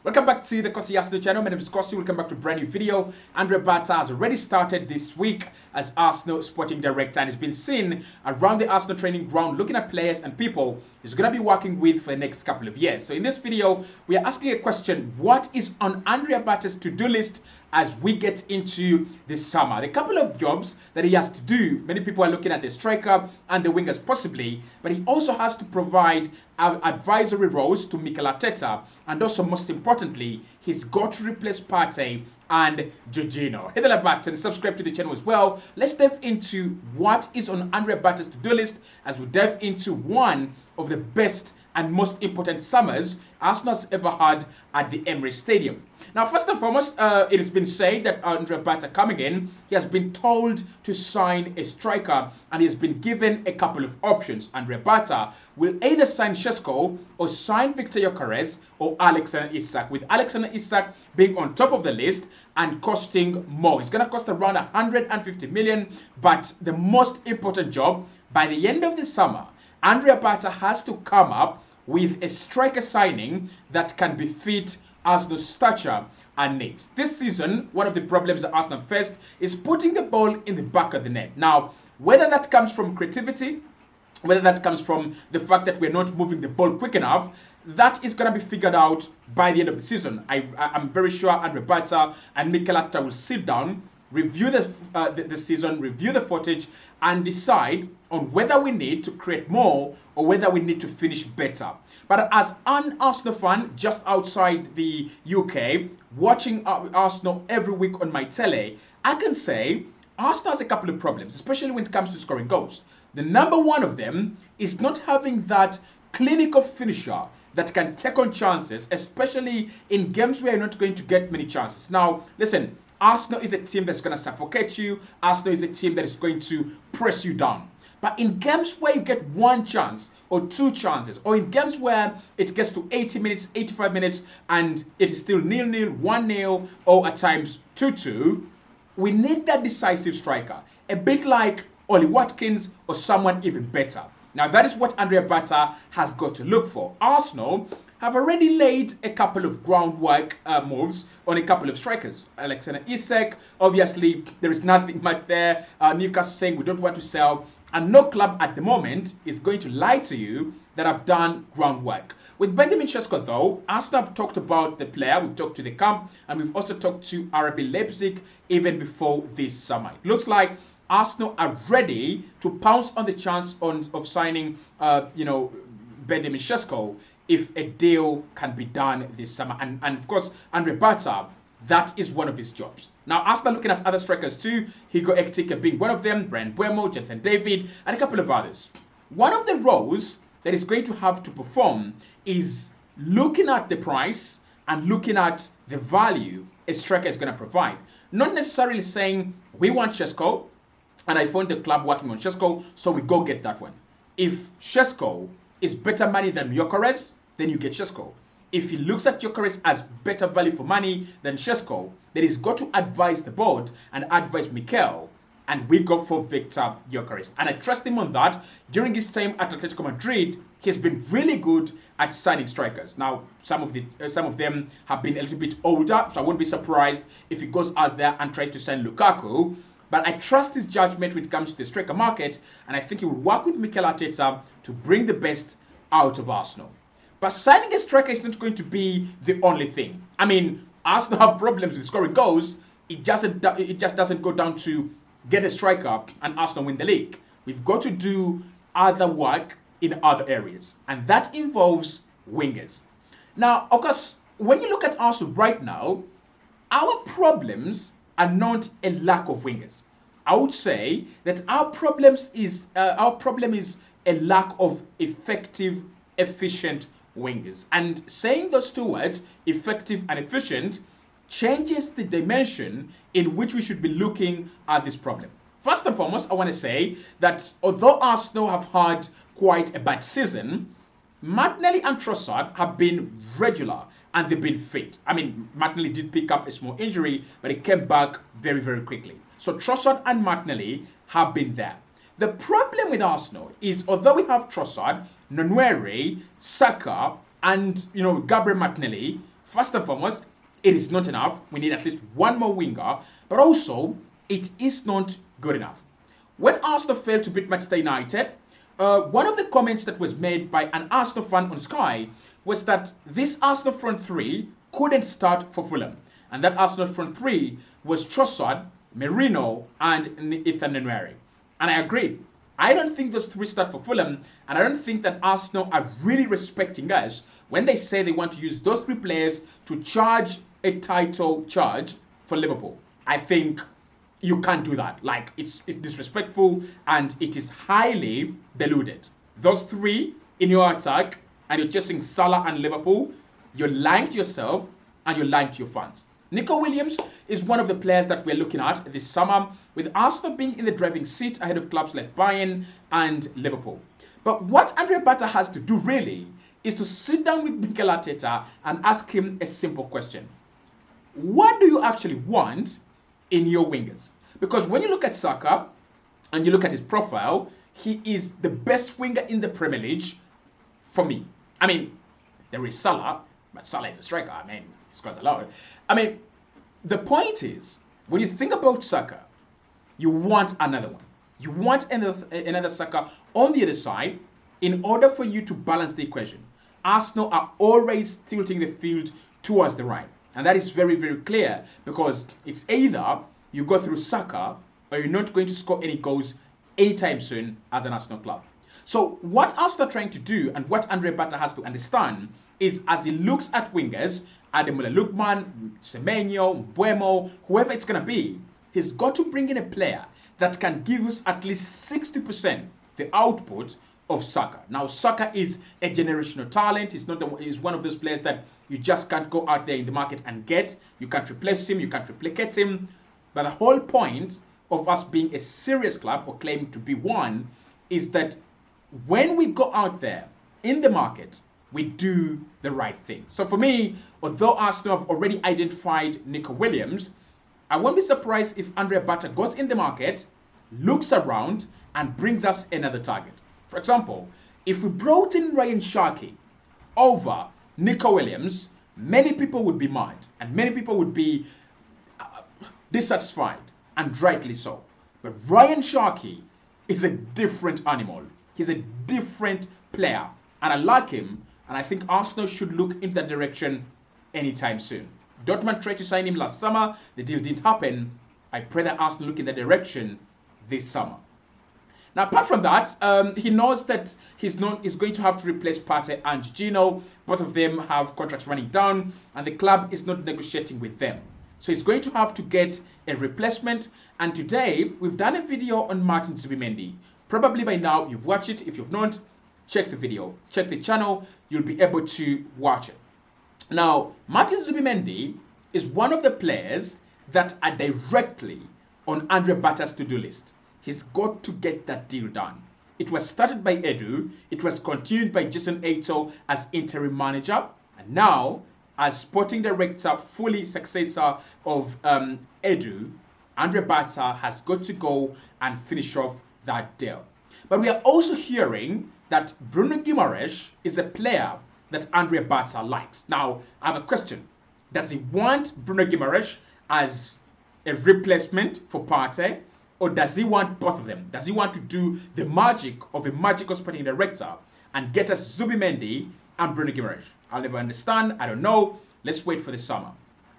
Welcome back to the Kosi Arsenal channel. My name is Kosi. Welcome back to a brand new video. Andrea Berta has already started this week as Arsenal sporting director and has been seen around the Arsenal training ground looking at players and people he's going to be working with for the next couple of years. So in this video, we are asking a question: what is on Andrea Berta's to-do list as we get into this summer? The couple of jobs that he has to do. Many people are looking at the striker and the wingers possibly, but he also has to provide advisory roles to Mikel Arteta, and also most importantly, he's got to replace Partey and Jorginho. Hit the like button, subscribe to the channel as well. Let's dive into what is on Andrea Berta's to-do list as we dive into one of the best and most important summers Arsenal has ever had at the Emirates Stadium. Now, first and foremost, it has been said that Andrea Berta coming in, he has been told to sign a striker and he has been given a couple of options. Andrea Berta will either sign Šeško or sign Viktor Gyökeres or Alexander Isak, with Alexander Isak being on top of the list and costing more. It's going to cost around 150 million, but the most important job, by the end of the summer, Andrea Berta has to come up with a striker signing that can befit Arsenal's stature and needs. This season, one of the problems that Arsenal faced is putting the ball in the back of the net. Now, whether that comes from creativity, whether that comes from the fact that we're not moving the ball quick enough, that is going to be figured out by the end of the season. I'm very sure Andrea Berta and Mikel Arteta will sit down, review the season, review the footage, and decide on whether we need to create more or whether we need to finish better. But as an Arsenal fan just outside the UK, watching Arsenal every week on my telly, I can say Arsenal has a couple of problems, especially when it comes to scoring goals. The number one of them is not having that clinical finisher that can take on chances, especially in games where you're not going to get many chances. Now, listen, Arsenal is a team that's going to suffocate you. Arsenal is a team that is going to press you down. But in games where you get one chance or two chances, or in games where it gets to 80 minutes, 85 minutes, and it is still 0-0, 1-0, or at times 2-2, we need that decisive striker. A bit like Oli Watkins or someone even better. Now, that is what Andrea Berta has got to look for. Arsenal have already laid a couple of groundwork moves on a couple of strikers. Alexander Isak, obviously, there is nothing much there. Newcastle saying we don't want to sell. And no club at the moment is going to lie to you that have done groundwork. With Benjamin Šeško, though, Arsenal have talked about the player, we've talked to the camp, and we've also talked to RB Leipzig even before this summer. It looks like Arsenal are ready to pounce on the chance of signing, Benjamin Šeško if a deal can be done this summer. And of course, Andrea Berta, that is one of his jobs. Now, Arsenal looking at other strikers too, Hugo Ekitike being one of them, Brian Mbeumo, Jonathan David, and a couple of others. One of the roles that is going to have to perform is looking at the price and looking at the value a striker is going to provide. Not necessarily saying, we want Šeško, and I found the club working on Šeško, so we go get that one. If Šeško is better money than Gyökeres, then you get Šeško. If he looks at Gyökeres as better value for money than Šeško, then he's got to advise the board and advise Mikel, and we go for Viktor Gyökeres. And I trust him on that. During his time at Atletico Madrid, he's been really good at signing strikers. Now, some of them have been a little bit older, so I won't be surprised if he goes out there and tries to sign Lukaku. But I trust his judgment when it comes to the striker market, and I think he will work with Mikel Arteta to bring the best out of Arsenal. But signing a striker is not going to be the only thing. I mean, Arsenal have problems with scoring goals. It just doesn't go down to get a striker and Arsenal win the league. We've got to do other work in other areas, and that involves wingers. Now, of course, when you look at Arsenal right now, our problems are not a lack of wingers. I would say that our problem is a lack of effective, efficient wingers. And saying those two words, effective and efficient, changes the dimension in which we should be looking at this problem. First and foremost, I want to say that although Arsenal have had quite a bad season, Martinelli and Trossard have been regular and they've been fit. I mean, Martinelli did pick up a small injury, but he came back very, very quickly. So Trossard and Martinelli have been there. The problem with Arsenal is, although we have Trossard, Nonwere, Saka, and Gabriel Martinelli, First and foremost, it is not enough. We need at least one more winger, but also it is not good enough. When Arsenal failed to beat Manchester United, one of the comments that was made by an Arsenal fan on Sky was that this Arsenal front three couldn't start for Fulham. And that Arsenal front three was Trossard, Merino, and Ethan Nwaneri. And I agreed. I don't think those three start for Fulham, and I don't think that Arsenal are really respecting us when they say they want to use those three players to charge a title charge for Liverpool. I think you can't do that. Like, it's disrespectful and it is highly deluded. Those three in your attack, and you're chasing Salah and Liverpool, you're lying to yourself and you're lying to your fans. Nico Williams is one of the players that we're looking at this summer, with Arsenal being in the driving seat ahead of clubs like Bayern and Liverpool. But what Andrea Berta has to do really is to sit down with Mikel Arteta and ask him a simple question. What do you actually want in your wingers? Because when you look at Saka and you look at his profile, he is the best winger in the Premier League for me. I mean, there is Salah, but Salah is a striker. I mean, he scores a lot. I mean, the point is, when you think about Saka, you want another one. You want another Saka on the other side in order for you to balance the equation. Arsenal are always tilting the field towards the right. And that is very, very clear, because it's either you go through Saka or you're not going to score any goals anytime soon as an Arsenal club. So what Arsenal are trying to do, and what Andrea Berta has to understand, is as he looks at wingers, Ademola Lookman, Semenyo, Mbeumo, whoever it's going to be, he's got to bring in a player that can give us at least 60% the output of Saka. Now, Saka is a generational talent. He's one of those players that you just can't go out there in the market and get. You can't replace him. You can't replicate him. But the whole point of us being a serious club, or claiming to be one, is that when we go out there in the market, we do the right thing. So for me, although Arsenal have already identified Nico Williams, I won't be surprised if Andrea Berta goes in the market, looks around, and brings us another target. For example, if we brought in Ryan Sharkey over Nico Williams, many people would be mad and many people would be dissatisfied, and rightly so. But Ryan Sharkey is a different animal. He's a different player, and I like him, and I think Arsenal should look in that direction anytime soon. Dortmund tried to sign him last summer. The deal didn't happen. I pray that Arsenal look in that direction this summer. Now, apart from that, he knows that he's going to have to replace Partey and Gino. Both of them have contracts running down, and the club is not negotiating with them. So he's going to have to get a replacement. And today, we've done a video on Martin Zubimendi. Probably by now, you've watched it. If you've not, check the video. Check the channel. You'll be able to watch it. Now, Martin Zubimendi is one of the players that are directly on Andrea Berta's to-do list. He's got to get that deal done. It was started by Edu. It was continued by Jason Aito as interim manager. And now, as sporting director, fully successor of Edu, Andrea Berta has got to go and finish off that deal. But we are also hearing that Bruno Guimaraes is a player that Andrea Berta likes. Now, I have a question. Does he want Bruno Guimaraes as a replacement for Partey? Or does he want both of them? Does he want to do the magic of a magical sporting director and get us Zubimendi and Bruno Guimaraes? I'll never understand. I don't know. Let's wait for the summer.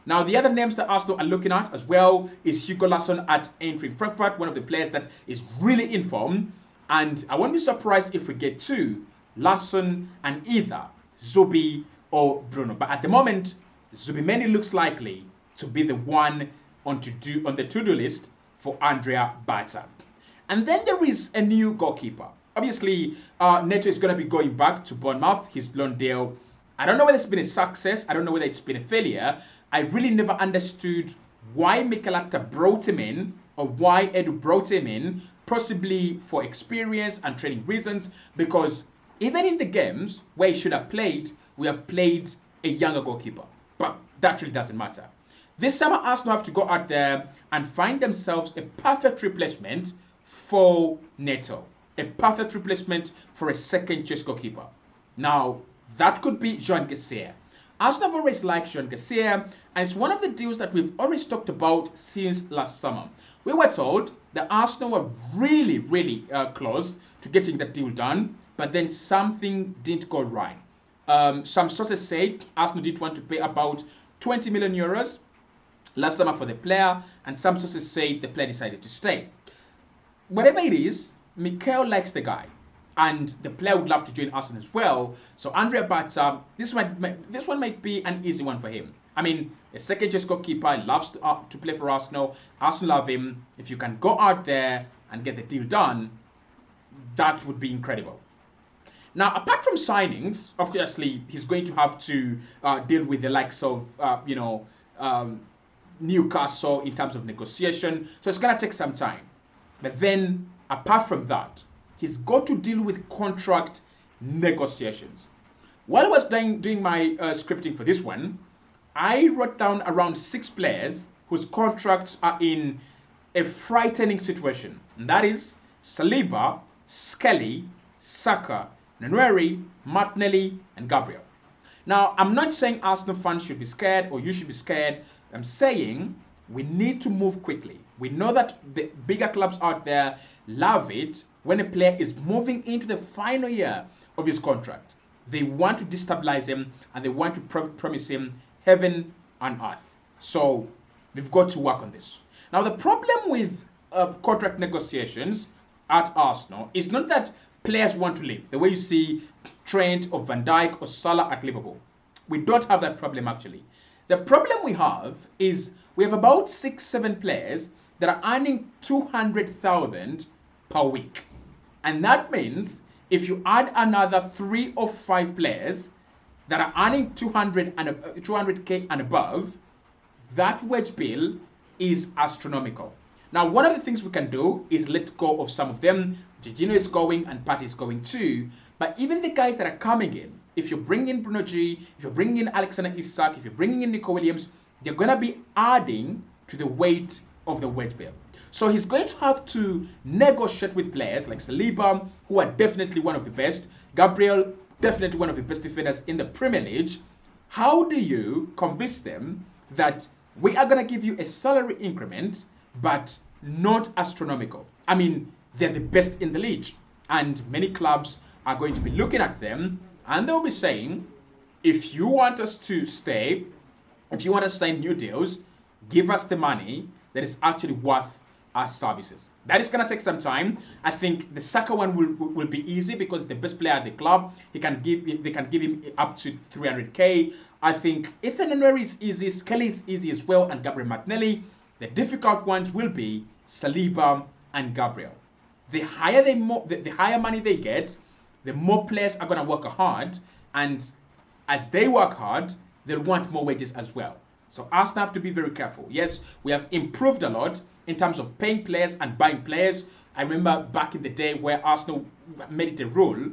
Now, the other names that Arsenal are looking at as well is Hugo Larsson at Eintracht Frankfurt, one of the players that is really in form. And I won't be surprised if we get two, Larsson and either Zubi or Bruno. But at the moment, Zubimendi looks likely to be the one on the to-do list for Andrea Berta. And then there is a new goalkeeper. Obviously, Neto is going to be going back to Bournemouth, his loan deal. I don't know whether it's been a success. I don't know whether it's been a failure. I really never understood why Mikel brought him in, or why Edu brought him in, possibly for experience and training reasons, because even in the games where he should have played, we have played a younger goalkeeper. But that really doesn't matter. This summer, Arsenal have to go out there and find themselves a perfect replacement for Neto. A perfect replacement for a second choice goalkeeper. Now, that could be Jean Garcia. Arsenal have always liked Jean Garcia, and it's one of the deals that we've always talked about since last summer. We were told that Arsenal were really close to getting that deal done, but then something didn't go right. Some sources said Arsenal did want to pay about 20 million euros last summer for the player, and some sources say the player decided to stay. Whatever it is, Mikel likes the guy, and the player would love to join Arsenal as well. So Andrea Berta, this one might be an easy one for him. I mean, a second-choice goalkeeper, loves to play for Arsenal. Arsenal love him. If you can go out there and get the deal done, that would be incredible. Now, apart from signings, obviously, he's going to have to deal with the likes of, Newcastle in terms of negotiation. So it's going to take some time. But then, apart from that, he's got to deal with contract negotiations. While I was doing my scripting for this one, I wrote down around 6 players whose contracts are in a frightening situation. And that is Saliba, Skelly, Saka, Nwaneri, Martinelli, and Gabriel. Now, I'm not saying Arsenal fans should be scared or you should be scared. I'm saying we need to move quickly. We know that the bigger clubs out there love it when a player is moving into the final year of his contract. They want to destabilize him and they want to promise him heaven and earth. So we've got to work on this. Now, the problem with contract negotiations at Arsenal is not that players want to leave, the way you see Trent or Van Dijk or Salah at Liverpool. We don't have that problem actually. The problem we have is we have about 6-7 players that are earning 200,000 per week. And that means if you add another 3 or 5 players that are earning 200k and above, that wage bill is astronomical. Now, one of the things we can do is let go of some of them. Jorginho is going and Partey is going too. But even the guys that are coming in, if you bring in Bruno G, if you're bringing in Alexander Isak, if you're bringing in Nico Williams, they're going to be adding to the weight of the wage bill. So he's going to have to negotiate with players like Saliba, who are definitely one of the best. Gabriel, definitely one of the best defenders in the Premier League. How do you convince them that we are going to give you a salary increment, but not astronomical? I mean, they're the best in the league. And many clubs are going to be looking at them and they'll be saying, if you want us to stay, if you want to sign new deals, give us the money that is actually worth our services. That is going to take some time. I think the Saka one will be easy because the best player at the club, they can give him up to 300k. I think Ethan Nwaneri is easy, Skelly is easy as well, and Gabriel Martinelli. The difficult ones will be Saliba and Gabriel. The higher money they get, the more players are going to work hard, and as they work hard, they'll want more wages as well. So Arsenal have to be very careful. Yes, we have improved a lot in terms of paying players and buying players. I remember back in the day where Arsenal made it a rule,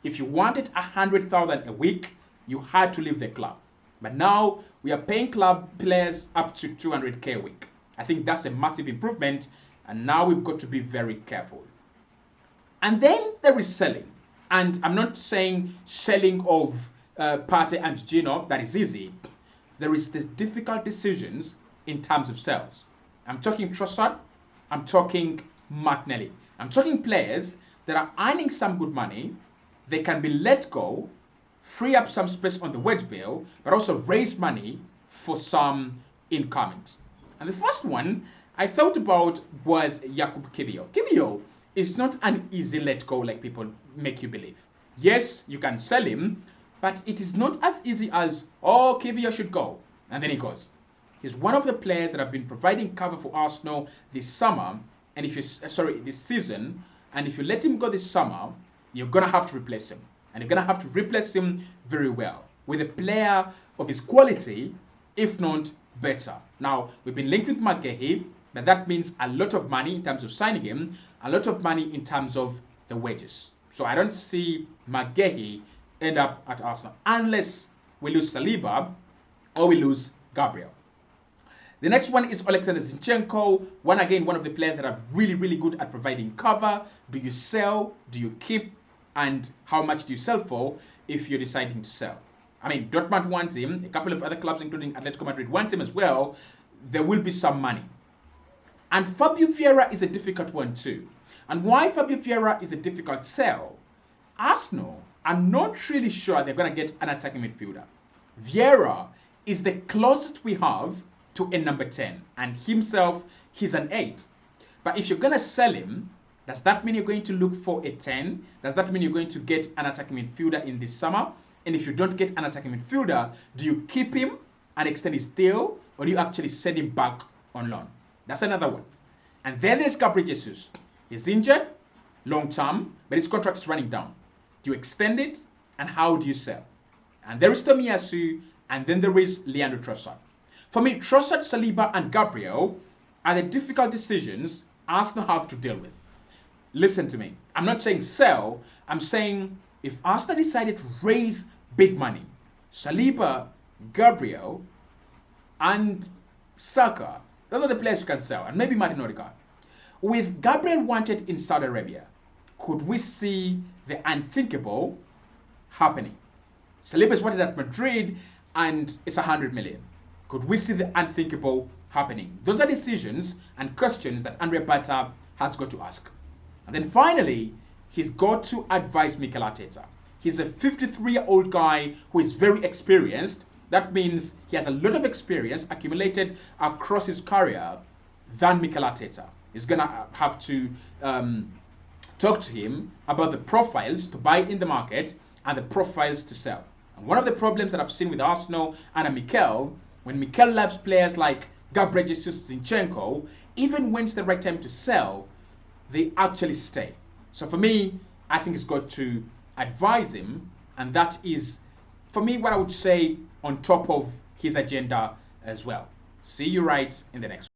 if you wanted 100,000 a week, you had to leave the club. But now we are paying club players up to 200k a week. I think that's a massive improvement, and now we've got to be very careful. And then there is selling. And I'm not saying selling of Partey and Jorginho, that is easy. There is these difficult decisions in terms of sales. I'm talking Trossard, I'm talking Martinelli. I'm talking players that are earning some good money. They can be let go, free up some space on the wage bill, but also raise money for some incomings. And the first one I thought about was Jakub Kiwior. Kiwior is not an easy let go like people make you believe. Yes, you can sell him, but it is not as easy as, oh, Kiwior should go, and then he goes. He's one of the players that have been providing cover for Arsenal this summer, and if you, this season, and if you let him go this summer, you're gonna have to replace him, and you're gonna have to replace him very well with a player of his quality, if not better. Now, we've been linked with McGahey, but that means a lot of money in terms of signing him, a lot of money in terms of the wages. So I don't see McGahey end up at Arsenal unless we lose Saliba or we lose Gabriel. The next one is Alexander Zinchenko. One of the players that are really good at providing cover. Do you sell? Do you keep? And how much do you sell for if you're deciding to sell? I mean, Dortmund wants him. A couple of other clubs, including Atletico Madrid, want him as well. There will be some money. And Fabio Vieira is a difficult one too. And why Fabio Vieira is a difficult sell? Arsenal are not really sure they're going to get an attacking midfielder. Vieira is the closest we have to a number 10. And himself, he's an 8. But if you're going to sell him, does that mean you're going to look for a 10? Does that mean you're going to get an attacking midfielder in this summer? And if you don't get an attacking midfielder, do you keep him and extend his deal? Or do you actually send him back on loan? That's another one. And then there's Gabriel Jesus. He's injured, long term, but his contract is running down. Do you extend it? And how do you sell? And there is Tomiyasu, and then there is Leandro Trossard. For me, Trossard, Saliba, and Gabriel are the difficult decisions Arsenal have to deal with. Listen to me. I'm not saying sell. I'm saying if Arsenal decided to raise big money, Saliba, Gabriel, and Saka, those are the players you can sell, and maybe Martin Odegaard. With Gabriel wanted in Saudi Arabia, could we see the unthinkable happening? Saliba is wanted at Madrid, and it's 100 million. Could we see the unthinkable happening? Those are decisions and questions that Andrea Berta has got to ask. And then finally, he's got to advise Mikel Arteta. He's a 53-year-old guy who is very experienced. That means he has a lot of experience accumulated across his career than Mikel Arteta. He's going to have to talk to him about the profiles to buy in the market and the profiles to sell. And one of the problems that I've seen with Arsenal and Mikel, when Mikel loves players like Gabriel Jesus, Zinchenko, even when it's the right time to sell, they actually stay. So for me, I think he's got to advise him, and that is, for me, what I would say on top of his agenda as well. See you right in the next one.